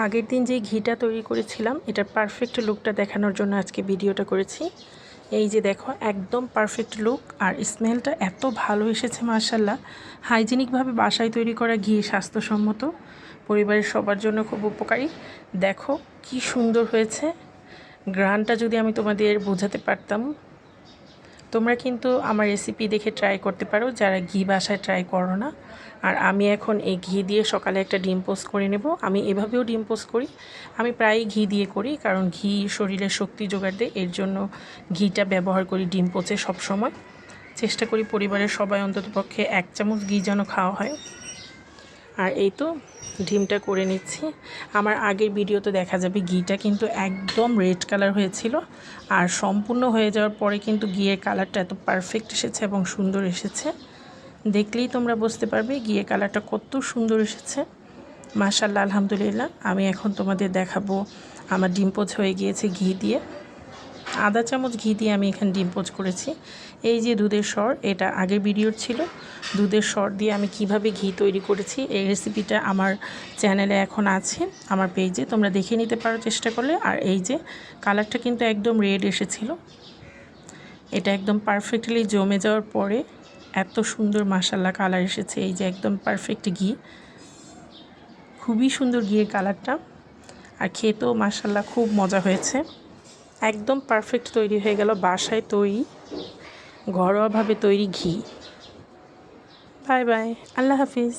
আগের দিন যে ঘিটা তৈরি করেছিলাম এটার পারফেক্ট লুকটা দেখানোর জন্য আজকে ভিডিওটা করেছি। এই যে দেখো একদম পারফেক্ট লুক, আর স্মেলটা এত ভালো এসেছে মাশাল্লাহ। হাইজেনিকভাবে বাসায় তৈরি করা ঘি স্বাস্থ্যসম্মত, পরিবারের সবার জন্য খুব উপকারী। দেখো কি সুন্দর হয়েছে, গ্রানটা যদি আমি তোমাদের বোঝাতে পারতাম। তোমরা কিন্তু আমার রেসিপি দেখে ট্রাই করতে পারো যারা ঘি বাসায় ট্রাই করো না। আর আমি এখন এই ঘি দিয়ে সকালে একটা ডিম পোস্ট করে নেব। আমি এভাবেও ডিম পোস্ট করি, আমি প্রায়ই ঘি দিয়ে করি, কারণ ঘি শরীরে শক্তি জোগাড় দেয়, এর জন্য ঘিটা ব্যবহার করি ডিম পোচে সবসময়। চেষ্টা করি পরিবারের সবাই অন্ততপক্ষে 1 চামচ ঘি যেন খাওয়া হয়। আর এই তো ডিমটা করে নিচ্ছি। আমার আগের ভিডিওতে দেখা যাবে ঘিটা কিন্তু একদম রেড কালার হয়েছিল, আর সম্পূর্ণ হয়ে যাওয়ার পরে কিন্তু ঘিয়ের কালারটা এত পারফেক্ট এসেছে এবং সুন্দর এসেছে। দেখলেই তোমরা বুঝতে পারবে ঘিয়ের কালারটা কত সুন্দর এসেছে। মাশাআল্লাহ, আলহামদুলিল্লাহ। আমি এখন তোমাদের দেখাবো আমার ডিম পোচ হয়ে গিয়েছে ঘি দিয়ে। আধা চামচ ঘি দিয়ে আমি এখানে ডিম পোচ করেছি। এই যে দুধের সর, এটা আগের ভিডিওর ছিল। দুধের সর দিয়ে আমি কিভাবে ঘি তৈরি করেছি এই রেসিপিটা আমার চ্যানেলে এখন আছে, আমার পেজে, তোমরা দেখে নিতে পারো চেষ্টা করলে। আর এই যে কালারটা কিন্তু একদম রেড এসেছিল, এটা একদম পারফেক্টলি জমে যাওয়ার পরে এত সুন্দর মাশাআল্লাহ কালার এসেছে। এই যে একদম পারফেক্ট ঘি, খুবই সুন্দর ঘিয়ের কালারটা, আর খেতেও মাশাআল্লাহ খুব মজা হয়েছে। একদম পারফেক্ট তৈরি হয়ে গেল বাসায় তৈরি, ঘরোয়াভাবে তৈরি ঘি। বাই বাই, আল্লাহ হাফিজ।